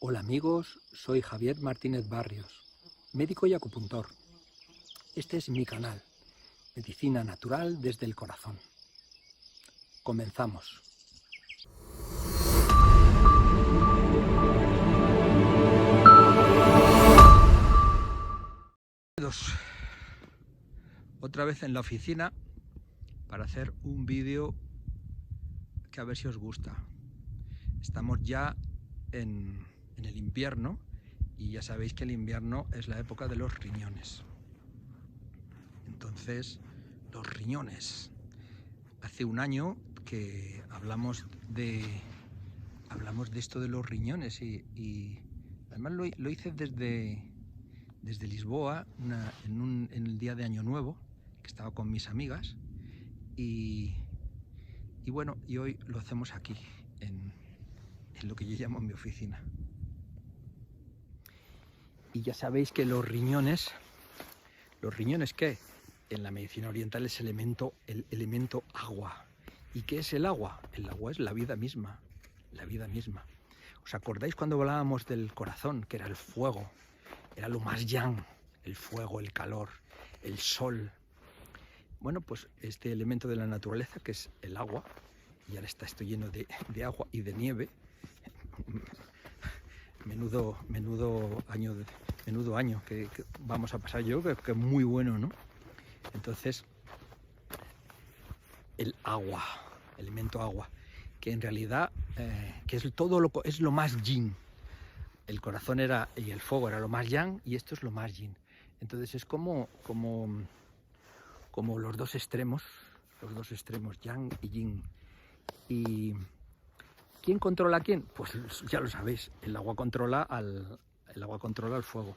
Hola amigos, soy Javier Martínez Barrios, médico y acupuntor. Este es mi canal, Medicina Natural desde el Corazón. Comenzamos. Otra vez en la oficina para hacer un vídeo que a ver si os gusta. Estamos ya en el invierno y ya sabéis que el invierno es la época de los riñones. Entonces, los riñones. Hace un año que hablamos de esto de los riñones y además lo hice desde Lisboa en el día de Año Nuevo, que estaba con mis amigas y bueno, y hoy lo hacemos aquí en lo que yo llamo mi oficina. Y ya sabéis que los riñones ¿qué? En la medicina oriental es el elemento agua. ¿Y qué es el agua? El agua es la vida misma, la vida misma. ¿Os acordáis cuando hablábamos del corazón, que era el fuego? Era lo más yang, el fuego, el calor, el sol. Bueno, pues este elemento de la naturaleza, que es el agua, y ahora estoy lleno de agua y de nieve. Menudo año que vamos a pasar. Yo creo que muy bueno, ¿no? Entonces, el agua, elemento agua, que en realidad que es lo más yin. El corazón y el fuego era lo más yang y esto es lo más yin. Entonces es como los dos extremos, yang y yin. ¿Y quién controla a quién? Pues ya lo sabéis, el agua controla al fuego.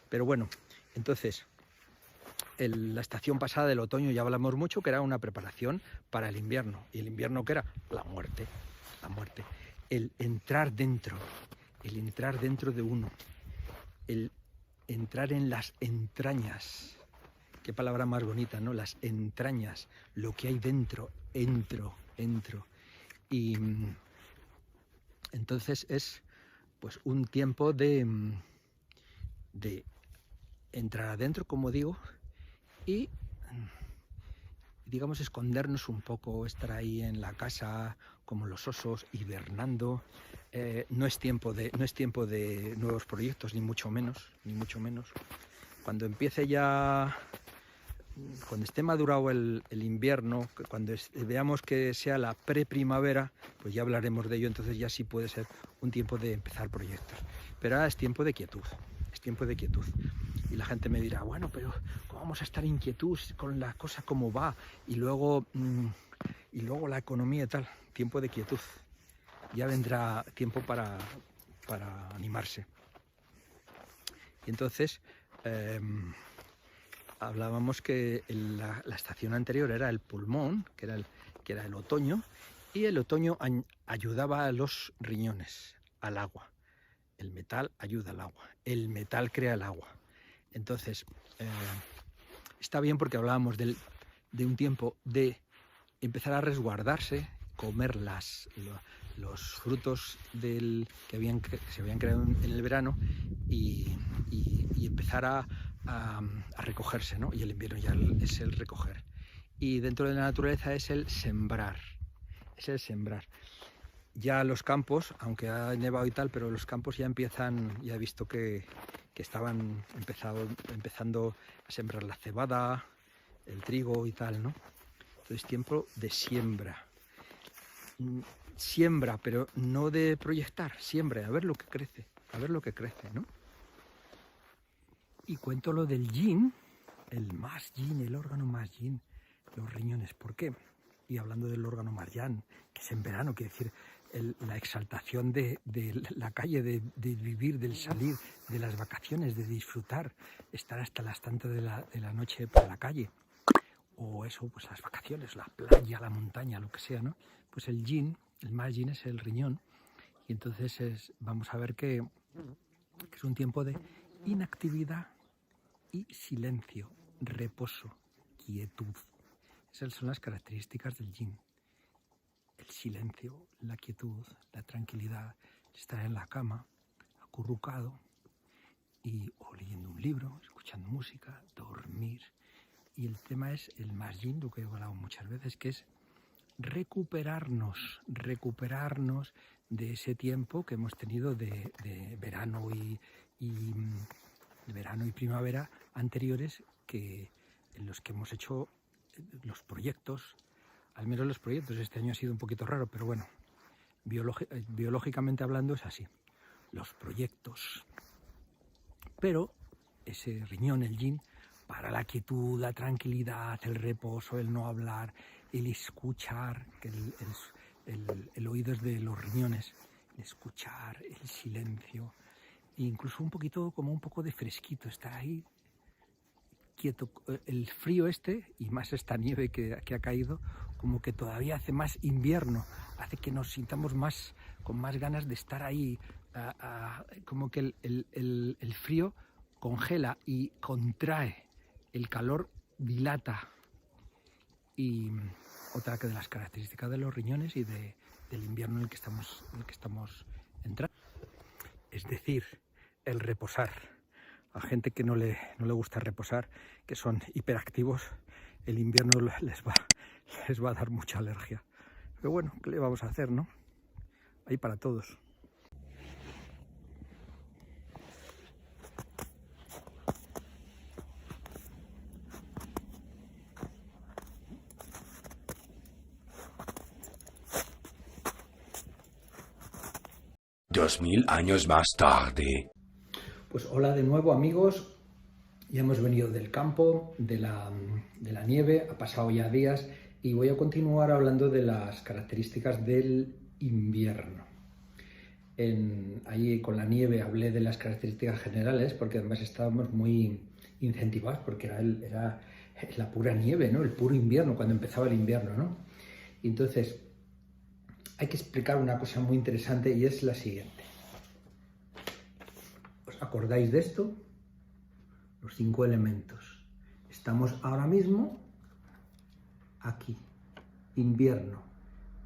Pero bueno, entonces, la estación pasada del otoño ya hablamos mucho, que era una preparación para el invierno. ¿Y el invierno qué era? La muerte. El entrar dentro de uno, el entrar en las entrañas. Qué palabra más bonita, ¿no? Las entrañas, lo que hay dentro, entro. Y entonces es pues un tiempo de entrar adentro, como digo, y digamos escondernos un poco, estar ahí en la casa como los osos, hibernando. No es tiempo de nuevos proyectos, ni mucho menos. Cuando esté madurado el invierno, cuando veamos que sea la preprimavera, pues ya hablaremos de ello. Entonces ya sí puede ser un tiempo de empezar proyectos. Pero ahora es tiempo de quietud. Y la gente me dirá, bueno, pero ¿cómo vamos a estar inquietud con la cosa como va? Y luego la economía y tal. Tiempo de quietud. Ya vendrá tiempo para animarse. Y entonces hablábamos que la estación anterior era el pulmón, que era el otoño, y el otoño ayudaba a los riñones, al agua. El metal ayuda al agua, el metal crea el agua. Entonces, está bien porque hablábamos de un tiempo de empezar a resguardarse, comer los frutos que se habían creado en el verano y empezar a recogerse, ¿no? Y el invierno ya es el recoger. Y dentro de la naturaleza es el sembrar. Ya los campos, aunque ha nevado y tal, pero los campos ya empiezan, ya he visto que estaban empezando a sembrar la cebada, el trigo y tal, ¿no? Entonces tiempo de siembra. Siembra, pero no de proyectar, siembra, a ver lo que crece, ¿no? Y cuento lo del yin, el órgano más yin, los riñones. ¿Por qué? Y hablando del órgano más yang, que es en verano, quiere decir la exaltación de la calle, de vivir, del salir, de las vacaciones, de disfrutar, estar hasta las tantas de la noche por la calle. O eso, pues las vacaciones, la playa, la montaña, lo que sea, ¿no? Pues el yin, el más yin es el riñón. Y entonces vamos a ver que es un tiempo de inactividad y silencio, reposo, quietud. Esas son las características del yin. El silencio, la quietud, la tranquilidad, estar en la cama, acurrucado y o leyendo un libro, escuchando música, dormir. Y el tema es el Masjid, lo que he hablado muchas veces, que es recuperarnos de ese tiempo que hemos tenido de verano y primavera anteriores, en los que hemos hecho los proyectos, al menos los proyectos. Este año ha sido un poquito raro, pero bueno, biológicamente hablando es así, los proyectos. Pero ese riñón, el yin, para la quietud, la tranquilidad, el reposo, el no hablar, el escuchar, que el oído es de los riñones, el escuchar, el silencio, e incluso un poco de fresquito, estar ahí quieto. El frío y más esta nieve que ha caído, como que todavía hace más invierno, hace que nos sintamos con más ganas de estar ahí, como que el frío congela y contrae, el calor dilata. Y otra de las características de los riñones y del invierno en el que estamos entrando, es decir, el reposar. A gente que no le gusta reposar, que son hiperactivos, el invierno les va a dar mucha alergia. Pero bueno, ¿qué le vamos a hacer, no? Hay para todos. Dos mil años más tarde. Pues hola de nuevo, amigos. Ya hemos venido del campo, de la nieve, ha pasado ya días y voy a continuar hablando de las características del invierno. Ahí con la nieve hablé de las características generales, porque además estábamos muy incentivados, porque era la pura nieve, ¿no? El puro invierno, cuando empezaba el invierno, ¿no? Y entonces hay que explicar una cosa muy interesante y es la siguiente. ¿Os acordáis de esto? Los 5 elementos. Estamos ahora mismo aquí, invierno,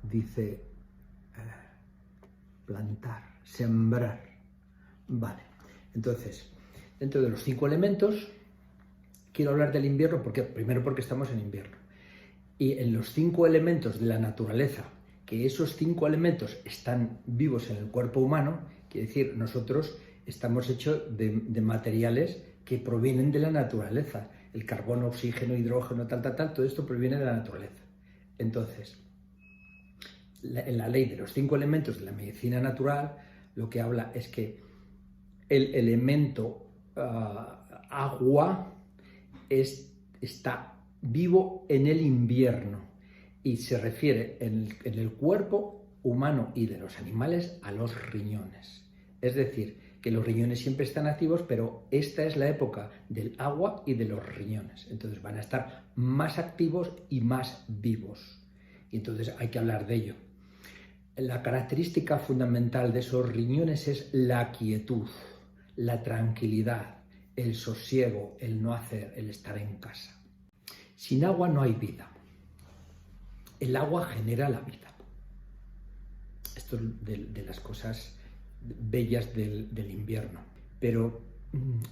dice plantar, sembrar. Vale, entonces, dentro de los 5 elementos, quiero hablar del invierno, primero porque estamos en invierno. Y en los 5 elementos de la naturaleza, que esos 5 elementos están vivos en el cuerpo humano, quiere decir, nosotros estamos hechos de materiales que provienen de la naturaleza. El carbono, oxígeno, hidrógeno, todo esto proviene de la naturaleza. Entonces, en la ley de los 5 elementos de la medicina natural, lo que habla es que el elemento agua está vivo en el invierno y se refiere en el cuerpo humano y de los animales a los riñones. Es decir, que los riñones siempre están activos, pero esta es la época del agua y de los riñones. Entonces van a estar más activos y más vivos. Y entonces hay que hablar de ello. La característica fundamental de esos riñones es la quietud, la tranquilidad, el sosiego, el no hacer, el estar en casa. Sin agua no hay vida. El agua genera la vida. Esto es de las cosas bellas del invierno. Pero,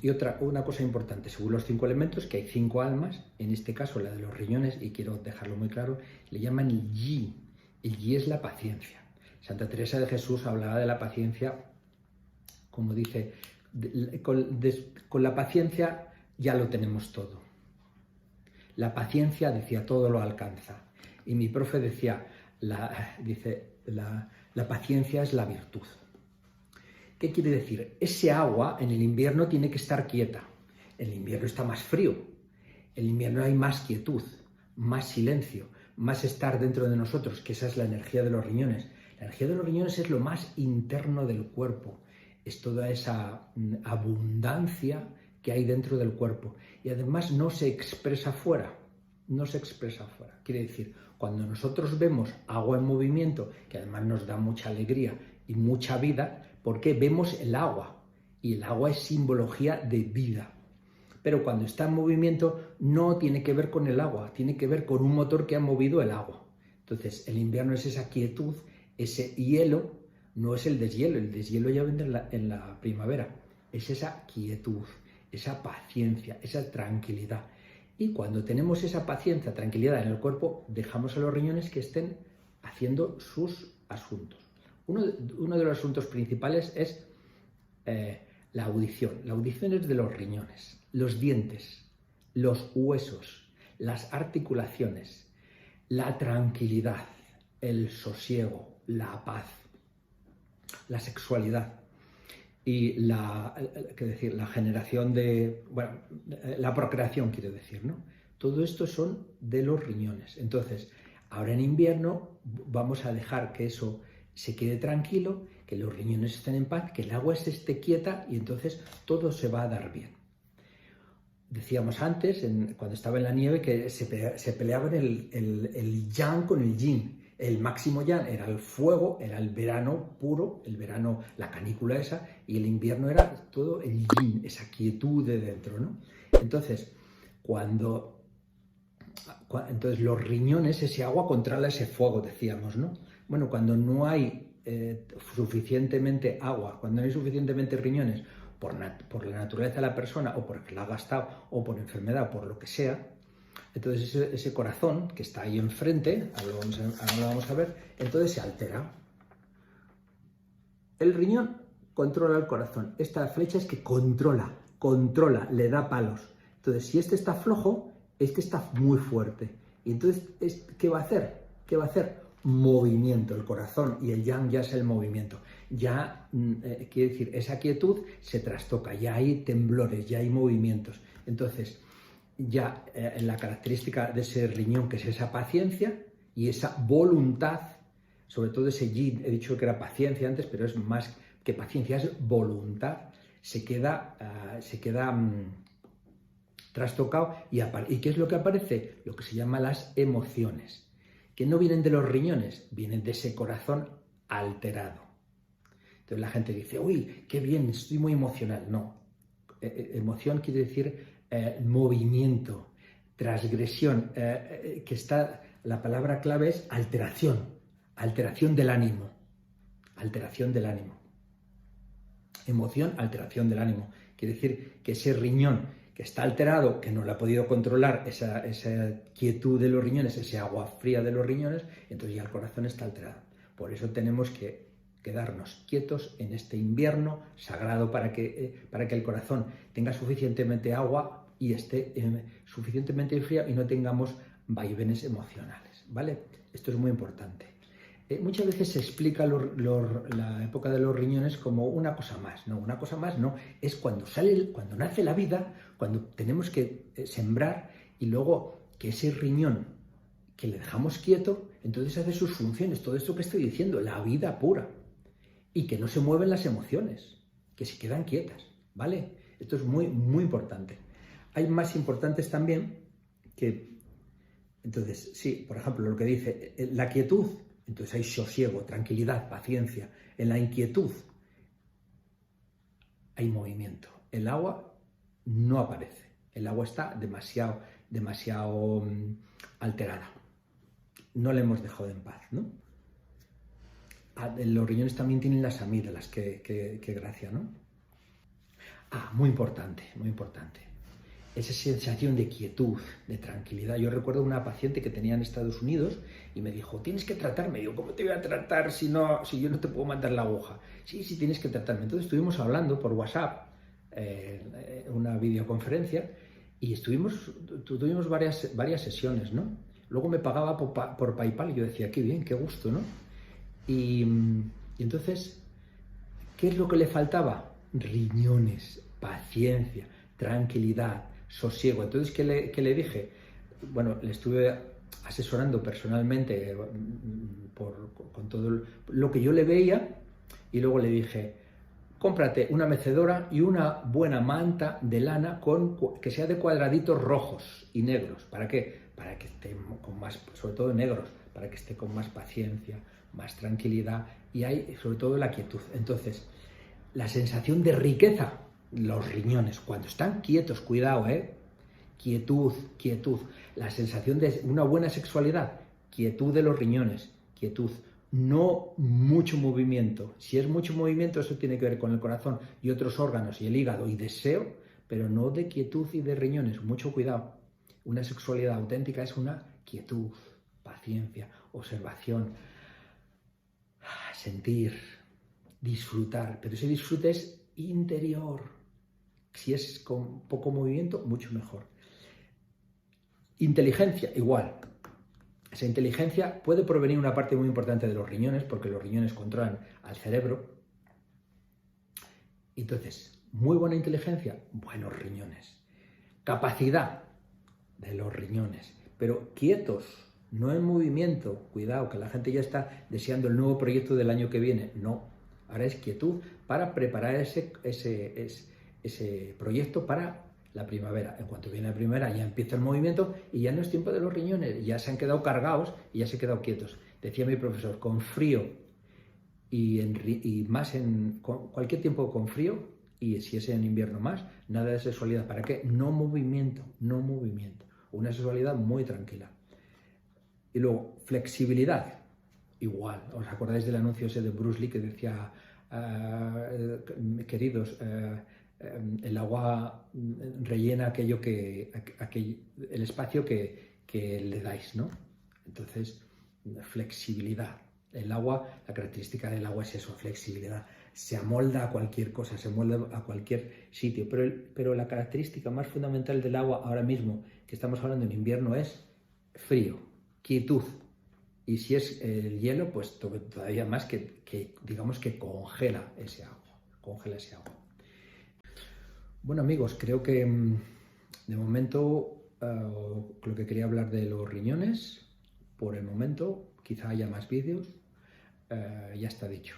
y una cosa importante, según los 5 elementos, que hay 5 almas, en este caso la de los riñones, y quiero dejarlo muy claro, le llaman el yi. El yi es la paciencia. Santa Teresa de Jesús hablaba de la paciencia, como dice, con la paciencia ya lo tenemos todo. La paciencia, decía, todo lo alcanza. Y mi profe decía, la paciencia es la virtud. ¿Qué quiere decir? Ese agua en el invierno tiene que estar quieta. En el invierno está más frío. En el invierno hay más quietud, más silencio, más estar dentro de nosotros, que esa es la energía de los riñones. La energía de los riñones es lo más interno del cuerpo. Es toda esa abundancia que hay dentro del cuerpo. Y además no se expresa fuera. No se expresa fuera. Quiere decir, cuando nosotros vemos agua en movimiento, que además nos da mucha alegría y mucha vida, porque vemos el agua, y el agua es simbología de vida. Pero cuando está en movimiento no tiene que ver con el agua, tiene que ver con un motor que ha movido el agua. Entonces el invierno es esa quietud, ese hielo no es el deshielo ya vendrá en la primavera, es esa quietud, esa paciencia, esa tranquilidad. Y cuando tenemos esa paciencia, tranquilidad en el cuerpo, dejamos a los riñones que estén haciendo sus asuntos. Uno de los asuntos principales es la audición. La audición es de los riñones, los dientes, los huesos, las articulaciones, la tranquilidad, el sosiego, la paz, la sexualidad y la generación la procreación, quiero decir, ¿no? Todo esto son de los riñones. Entonces, ahora en invierno vamos a dejar que eso se quede tranquilo, que los riñones estén en paz, que el agua esté quieta y entonces todo se va a dar bien. Decíamos antes, cuando estaba en la nieve, que se peleaban el yang con el yin. El máximo yang era el fuego, era el verano puro, el verano, la canícula esa, y el invierno era todo el yin, esa quietud de dentro, ¿no? Entonces, entonces los riñones, ese agua controla ese fuego, decíamos, ¿no? Bueno, cuando no hay suficientemente agua, cuando no hay suficientemente riñones, por la naturaleza de la persona, o porque la ha gastado, o por enfermedad, o por lo que sea, entonces ese corazón que está ahí enfrente, ahora lo vamos a ver, entonces se altera. El riñón controla el corazón. Esta flecha es que controla, le da palos. Entonces, si este está flojo, es que está muy fuerte. Y entonces, ¿qué va a hacer? ¿Qué va a hacer? Movimiento. El corazón y el yang ya es el movimiento. Ya, quiere decir, esa quietud se trastoca, ya hay temblores, ya hay movimientos. Entonces, ya la característica de ese riñón, que es esa paciencia y esa voluntad, sobre todo ese yin, he dicho que era paciencia antes, pero es más que paciencia, es voluntad, se queda trastocado. ¿Y qué es lo que aparece? Lo que se llama las emociones, que no vienen de los riñones, vienen de ese corazón alterado. Entonces la gente dice, uy, qué bien, estoy muy emocional. No, emoción quiere decir movimiento, transgresión, la palabra clave es alteración del ánimo, emoción, alteración del ánimo, quiere decir que ese riñón que está alterado, que no lo ha podido controlar, esa quietud de los riñones, ese agua fría de los riñones, entonces ya el corazón está alterado. Por eso tenemos que quedarnos quietos en este invierno sagrado para que el corazón tenga suficientemente agua y esté suficientemente fría y no tengamos vaivenes emocionales, ¿vale? Esto es muy importante. Muchas veces se explica la época de los riñones como una cosa más, ¿no? Una cosa más no, es cuando nace la vida, cuando tenemos que sembrar y luego que ese riñón que le dejamos quieto, entonces hace sus funciones, todo esto que estoy diciendo, la vida pura. Y que no se mueven las emociones, que se quedan quietas, ¿vale? Esto es muy, muy importante. Hay más importantes también que, entonces, sí, por ejemplo, lo que dice, la quietud, entonces hay sosiego, tranquilidad, paciencia. En la inquietud hay movimiento. El agua no aparece, el agua está demasiado alterada. No la hemos dejado en paz, ¿no? Los riñones también tienen las amígdalas, qué gracia, ¿no? Muy importante, muy importante. Esa sensación de quietud, de tranquilidad. Yo recuerdo una paciente que tenía en Estados Unidos y me dijo, tienes que tratarme. Digo, ¿cómo te voy a tratar si yo no te puedo mandar la aguja? Sí, tienes que tratarme. Entonces estuvimos hablando por WhatsApp, una videoconferencia, y tuvimos varias sesiones, ¿no? Luego me pagaba por PayPal y yo decía, qué bien, qué gusto, ¿no? Y entonces, ¿qué es lo que le faltaba? Riñones, paciencia, tranquilidad, sosiego. Entonces, ¿qué le dije? Bueno, le estuve asesorando personalmente con todo lo que yo le veía, y luego le dije, cómprate una mecedora y una buena manta de lana que sea de cuadraditos rojos y negros. ¿Para qué? Para que esté con más, sobre todo negros, para que esté con más paciencia, más tranquilidad y hay sobre todo la quietud. Entonces, la sensación de riqueza, los riñones, cuando están quietos, cuidado, quietud. La sensación de una buena sexualidad, quietud de los riñones, quietud. no mucho movimiento. Si es mucho movimiento, eso tiene que ver con el corazón y otros órganos y el hígado y deseo, pero no de quietud y de riñones. Mucho cuidado. Una sexualidad auténtica es una quietud, paciencia, observación, sentir, disfrutar. Pero ese disfrute es interior. Si es con poco movimiento, mucho mejor. Inteligencia, igual. Esa inteligencia puede provenir una parte muy importante de los riñones, porque los riñones controlan al cerebro. Entonces, muy buena inteligencia, buenos riñones. Capacidad de los riñones, pero quietos, no en movimiento. Cuidado, que la gente ya está deseando el nuevo proyecto del año que viene. No, ahora es quietud para preparar ese proyecto para la primavera. En cuanto viene la primavera ya empieza el movimiento y ya no es tiempo de los riñones, ya se han quedado cargados y ya se han quedado quietos. Decía mi profesor, con frío y más en cualquier tiempo con frío, y si es en invierno más, nada de sexualidad. ¿Para qué? No movimiento, no movimiento. Una sexualidad muy tranquila. Y luego, flexibilidad. Igual, ¿os acordáis del anuncio ese de Bruce Lee que decía, queridos, el agua rellena el espacio que le dais, ¿no? Entonces, flexibilidad. El agua, la característica del agua es eso, flexibilidad. Se amolda a cualquier cosa, se amolda a cualquier sitio. Pero la característica más fundamental del agua ahora mismo, que estamos hablando en invierno, es frío, quietud. Y si es el hielo, pues todavía más que digamos que congela ese agua. Congela ese agua. Bueno, amigos, creo que de momento lo que quería hablar de los riñones, por el momento, quizá haya más vídeos, ya está dicho.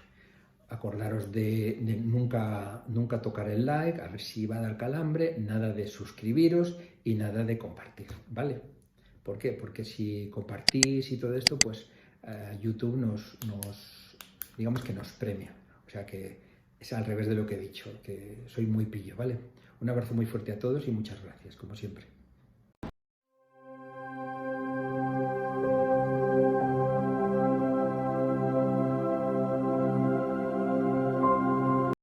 Acordaros de nunca tocar el like, a ver si va a dar calambre, nada de suscribiros y nada de compartir, ¿vale? ¿Por qué? Porque si compartís y todo esto, pues YouTube digamos que nos premia. O sea que es al revés de lo que he dicho, que soy muy pillo, ¿vale? Un abrazo muy fuerte a todos y muchas gracias, como siempre.